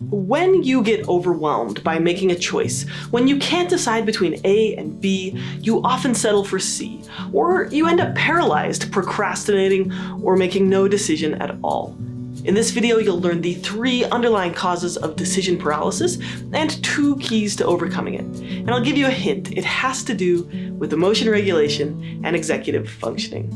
When you get overwhelmed by making a choice, when you can't decide between A and B, you often settle for C, or you end up paralyzed, procrastinating, or making no decision at all. In this video, you'll learn the 3 underlying causes of decision paralysis and 2 keys to overcoming it. And I'll give you a hint, it has to do with emotion regulation and executive functioning.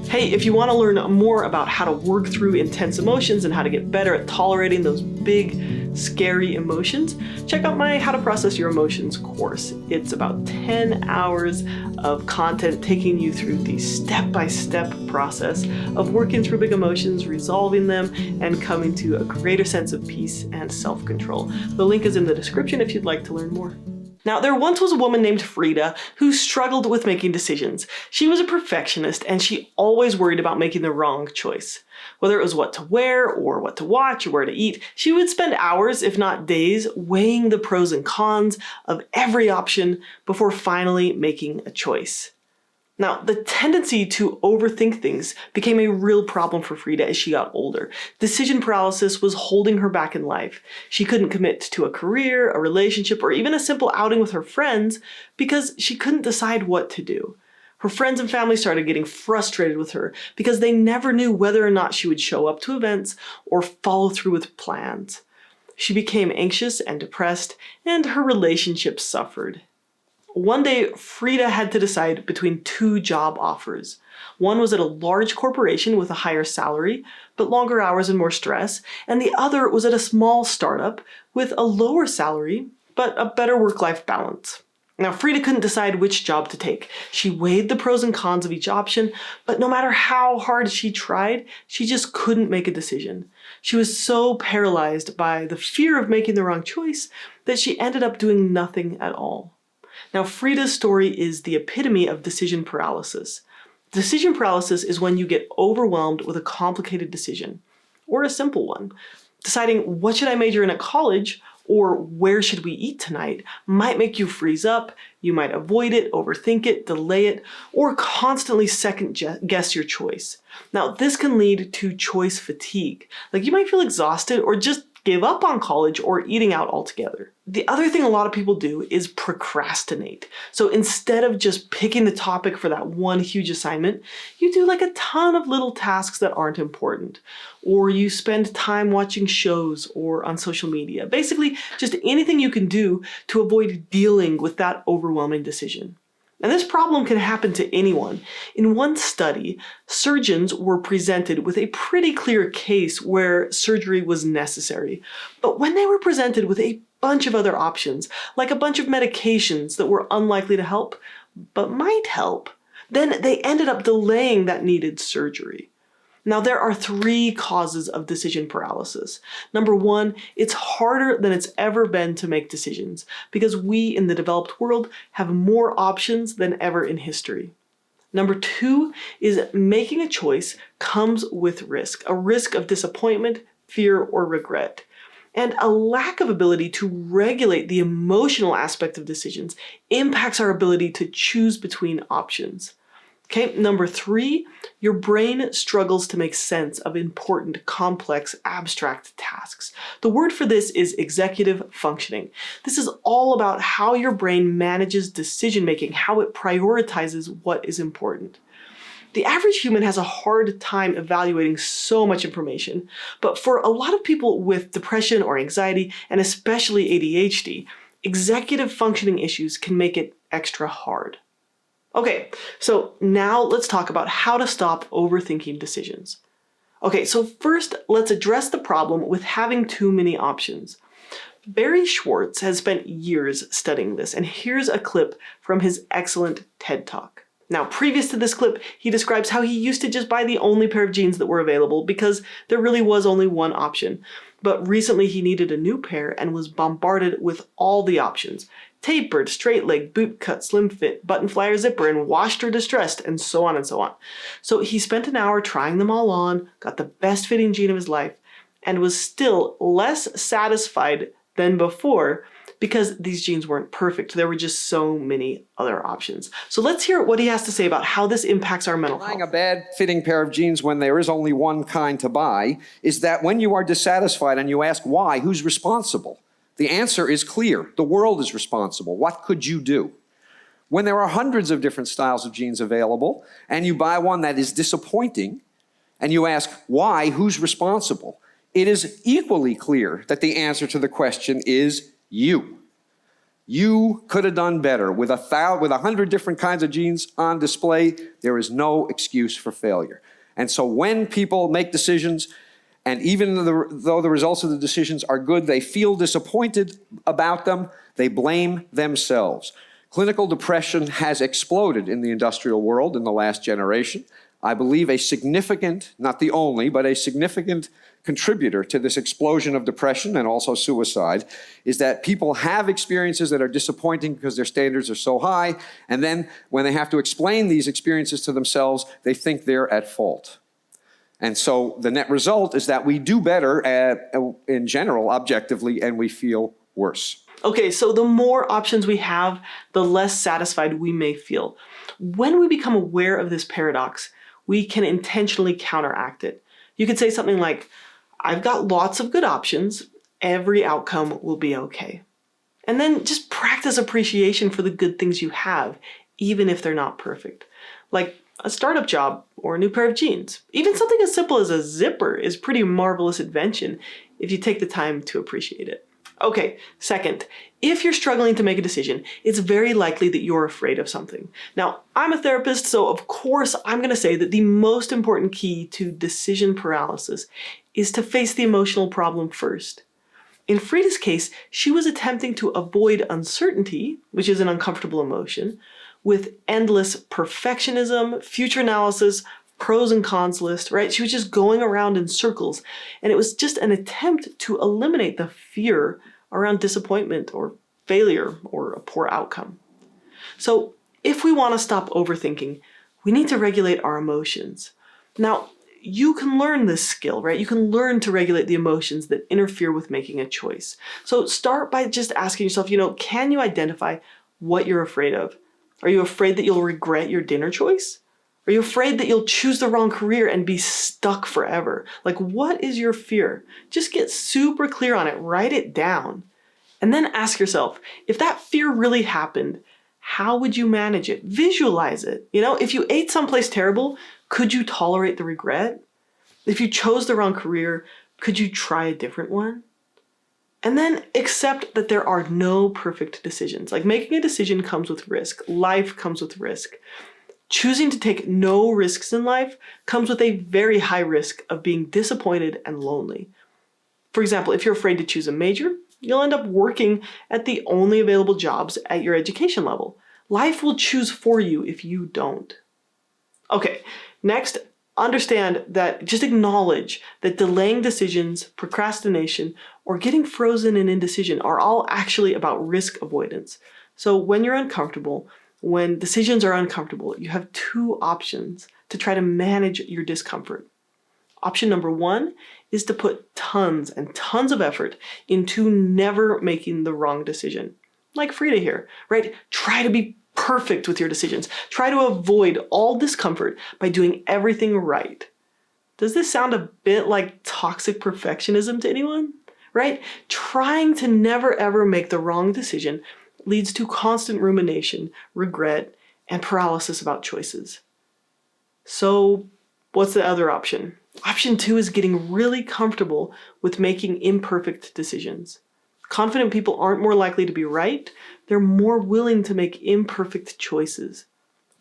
Hey, if you want to learn more about how to work through intense emotions and how to get better at tolerating those big, scary emotions, check out my How to Process Your Emotions course. It's about 10 hours of content taking you through the step-by-step process of working through big emotions, resolving them, and coming to a greater sense of peace and self-control. The link is in the description if you'd like to learn more. Now, there once was a woman named Frieda who struggled with making decisions. She was a perfectionist and she always worried about making the wrong choice. Whether it was what to wear or what to watch or where to eat, she would spend hours, if not days, weighing the pros and cons of every option before finally making a choice. Now, the tendency to overthink things became a real problem for Frieda as she got older. Decision paralysis was holding her back in life. She couldn't commit to a career, a relationship, or even a simple outing with her friends because she couldn't decide what to do. Her friends and family started getting frustrated with her because they never knew whether or not she would show up to events or follow through with plans. She became anxious and depressed, and her relationships suffered. One day, Frieda had to decide between 2 job offers. One was at a large corporation with a higher salary, but longer hours and more stress, and the other was at a small startup with a lower salary, but a better work-life balance. Now, Frieda couldn't decide which job to take. She weighed the pros and cons of each option, but no matter how hard she tried, she just couldn't make a decision. She was so paralyzed by the fear of making the wrong choice that she ended up doing nothing at all. Now, Frieda's story is the epitome of decision paralysis. Decision paralysis is when you get overwhelmed with a complicated decision, or a simple one. Deciding what should I major in at college, or where should we eat tonight, might make you freeze up, you might avoid it, overthink it, delay it, or constantly second-guess your choice. Now, this can lead to choice fatigue. Like, you might feel exhausted or just give up on college or eating out altogether. The other thing a lot of people do is procrastinate. So instead of just picking the topic for that one huge assignment, you do like a ton of little tasks that aren't important. Or you spend time watching shows or on social media. Basically, just anything you can do to avoid dealing with that overwhelming decision. And this problem can happen to anyone. In one study, surgeons were presented with a pretty clear case where surgery was necessary. But when they were presented with a bunch of other options, like a bunch of medications that were unlikely to help, but might help, then they ended up delaying that needed surgery. Now, there are 3 causes of decision paralysis. Number 1, it's harder than it's ever been to make decisions because we in the developed world have more options than ever in history. Number 2 is making a choice comes with risk, a risk of disappointment, fear, or regret. And a lack of ability to regulate the emotional aspect of decisions impacts our ability to choose between options. Okay, number 3, your brain struggles to make sense of important, complex, abstract tasks. The word for this is executive functioning. This is all about how your brain manages decision-making, how it prioritizes what is important. The average human has a hard time evaluating so much information, but for a lot of people with depression or anxiety, and especially ADHD, executive functioning issues can make it extra hard. Okay, so now let's talk about how to stop overthinking decisions. Okay, so first let's address the problem with having too many options. Barry Schwartz has spent years studying this, and here's a clip from his excellent TED Talk. Now, previous to this clip, he describes how he used to just buy the only pair of jeans that were available because there really was only one option. But recently he needed a new pair and was bombarded with all the options. Tapered, straight leg, boot cut, slim fit, button flyer zipper, and washed or distressed, and so on and so on. So he spent an hour trying them all on, got the best fitting jean of his life, and was still less satisfied than before because these genes weren't perfect. There were just so many other options. So let's hear what he has to say about how this impacts our mental health. Buying a bad fitting pair of jeans when there is only one kind to buy is that when you are dissatisfied and you ask why, who's responsible? The answer is clear. The world is responsible. What could you do? When there are hundreds of different styles of jeans available and you buy one that is disappointing and you ask why, who's responsible? It is equally clear that the answer to the question is you. You could have done better. With 100 different kinds of jeans on display, there is no excuse for failure. And so when people make decisions, and even though the results of the decisions are good, they feel disappointed about them, they blame themselves. Clinical depression has exploded in the industrial world in the last generation. I believe a significant, not the only, but a significant contributor to this explosion of depression and also suicide is that people have experiences that are disappointing because their standards are so high, and then when they have to explain these experiences to themselves, they think they're at fault. And so the net result is that we do better in general, objectively, and we feel worse. Okay, so the more options we have, the less satisfied we may feel. When we become aware of this paradox, we can intentionally counteract it. You could say something like, I've got lots of good options, every outcome will be okay. And then just practice appreciation for the good things you have, even if they're not perfect. Like a startup job or a new pair of jeans. Even something as simple as a zipper is a pretty marvelous invention if you take the time to appreciate it. Okay, second, if you're struggling to make a decision, it's very likely that you're afraid of something. Now, I'm a therapist, so of course I'm going to say that the most important key to decision paralysis is to face the emotional problem first. In Frieda's case, she was attempting to avoid uncertainty, which is an uncomfortable emotion, with endless perfectionism, future analysis, pros and cons list, right? She was just going around in circles, and it was just an attempt to eliminate the fear around disappointment or failure or a poor outcome. So if we want to stop overthinking, we need to regulate our emotions. Now, you can learn this skill, right? You can learn to regulate the emotions that interfere with making a choice. So start by just asking yourself, can you identify what you're afraid of? Are you afraid that you'll regret your dinner choice? Are you afraid that you'll choose the wrong career and be stuck forever? Like, what is your fear? Just get super clear on it, write it down, and then ask yourself, if that fear really happened, how would you manage it? Visualize it. If you ate someplace terrible, could you tolerate the regret? If you chose the wrong career, could you try a different one? And then accept that there are no perfect decisions. Like, making a decision comes with risk. Life comes with risk. Choosing to take no risks in life comes with a very high risk of being disappointed and lonely. For example, if you're afraid to choose a major, you'll end up working at the only available jobs at your education level. Life will choose for you if you don't. Okay, next, just acknowledge that delaying decisions, procrastination, or getting frozen in indecision are all actually about risk avoidance. So when you're uncomfortable, when decisions are uncomfortable, you have two options to try to manage your discomfort. Option number one is to put tons and tons of effort into never making the wrong decision. Like Frieda here, right? Try to be perfect with your decisions. Try to avoid all discomfort by doing everything right. Does this sound a bit like toxic perfectionism to anyone? Right? Trying to never ever make the wrong decision leads to constant rumination, regret, and paralysis about choices. So what's the other option? Option two is getting really comfortable with making imperfect decisions. Confident people aren't more likely to be right, they're more willing to make imperfect choices.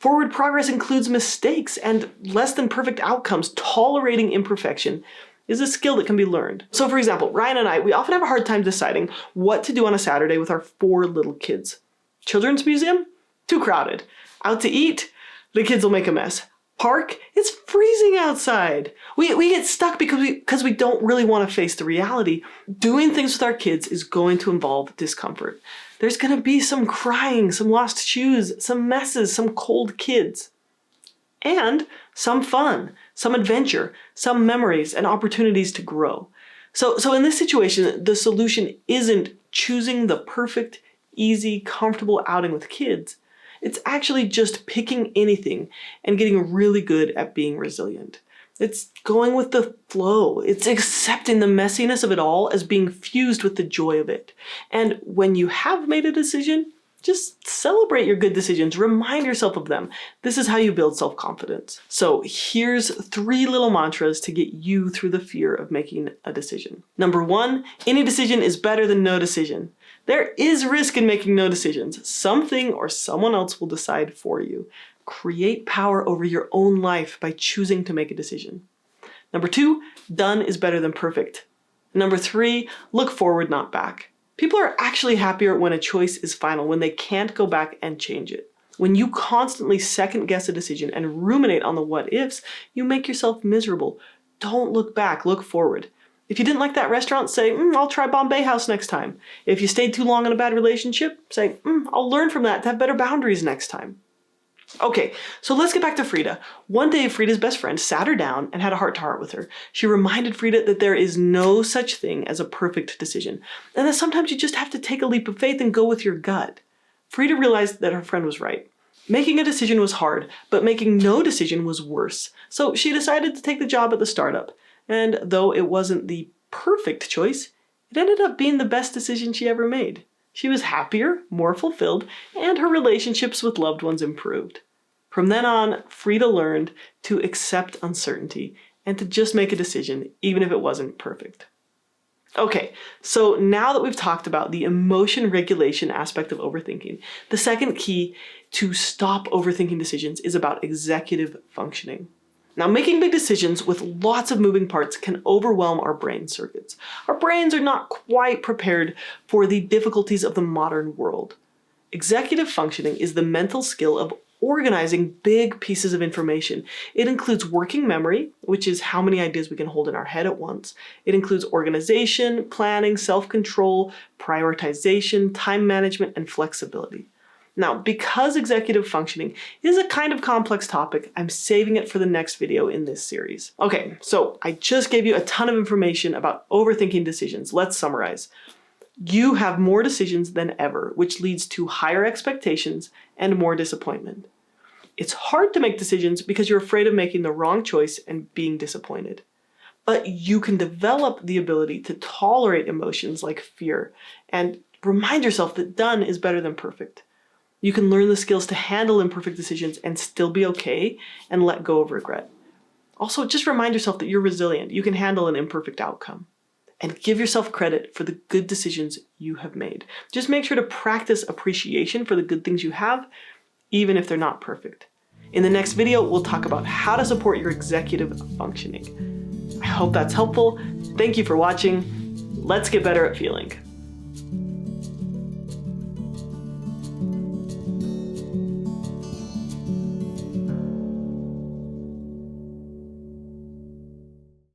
Forward progress includes mistakes and less than perfect outcomes. Tolerating imperfection is a skill that can be learned. So for example, Ryan and I, we often have a hard time deciding what to do on a Saturday with our 4 little kids. Children's museum? Too crowded. Out to eat? The kids will make a mess. Park? It's freezing outside. We get stuck because we don't really want to face the reality. Doing things with our kids is going to involve discomfort. There's going to be some crying, some lost shoes, some messes, some cold kids. And some fun, some adventure, some memories and opportunities to grow. So in this situation, the solution isn't choosing the perfect, easy, comfortable outing with kids. It's actually just picking anything and getting really good at being resilient. It's going with the flow. It's accepting the messiness of it all as being fused with the joy of it. And when you have made a decision, just celebrate your good decisions. Remind yourself of them. This is how you build self-confidence. So here's 3 little mantras to get you through the fear of making a decision. Number 1, any decision is better than no decision. There is risk in making no decisions. Something or someone else will decide for you. Create power over your own life by choosing to make a decision. Number 2, done is better than perfect. Number 3, look forward, not back. People are actually happier when a choice is final, when they can't go back and change it. When you constantly second guess a decision and ruminate on the what ifs, you make yourself miserable. Don't look back, look forward. If you didn't like that restaurant, say, I'll try Bombay House next time. If you stayed too long in a bad relationship, say, I'll learn from that to have better boundaries next time. Okay, so let's get back to Frieda. One day, Frieda's best friend sat her down and had a heart-to-heart with her. She reminded Frieda that there is no such thing as a perfect decision, and that sometimes you just have to take a leap of faith and go with your gut. Frieda realized that her friend was right. Making a decision was hard, but making no decision was worse. So she decided to take the job at the startup. And though it wasn't the perfect choice, it ended up being the best decision she ever made. She was happier, more fulfilled, and her relationships with loved ones improved. From then on, Frieda learned to accept uncertainty and to just make a decision, even if it wasn't perfect. Okay, so now that we've talked about the emotion regulation aspect of overthinking, the second key to stop overthinking decisions is about executive functioning. Now, making big decisions with lots of moving parts can overwhelm our brain circuits. Our brains are not quite prepared for the difficulties of the modern world. Executive functioning is the mental skill of organizing big pieces of information. It includes working memory, which is how many ideas we can hold in our head at once. It includes organization, planning, self-control, prioritization, time management, and flexibility. Now, because executive functioning is a kind of complex topic, I'm saving it for the next video in this series. Okay, so I just gave you a ton of information about overthinking decisions. Let's summarize. You have more decisions than ever, which leads to higher expectations and more disappointment. It's hard to make decisions because you're afraid of making the wrong choice and being disappointed. But you can develop the ability to tolerate emotions like fear and remind yourself that done is better than perfect. You can learn the skills to handle imperfect decisions and still be okay and let go of regret. Also, just remind yourself that you're resilient. You can handle an imperfect outcome. And give yourself credit for the good decisions you have made. Just make sure to practice appreciation for the good things you have, even if they're not perfect. In the next video, we'll talk about how to support your executive functioning. I hope that's helpful. Thank you for watching. Let's get better at feeling.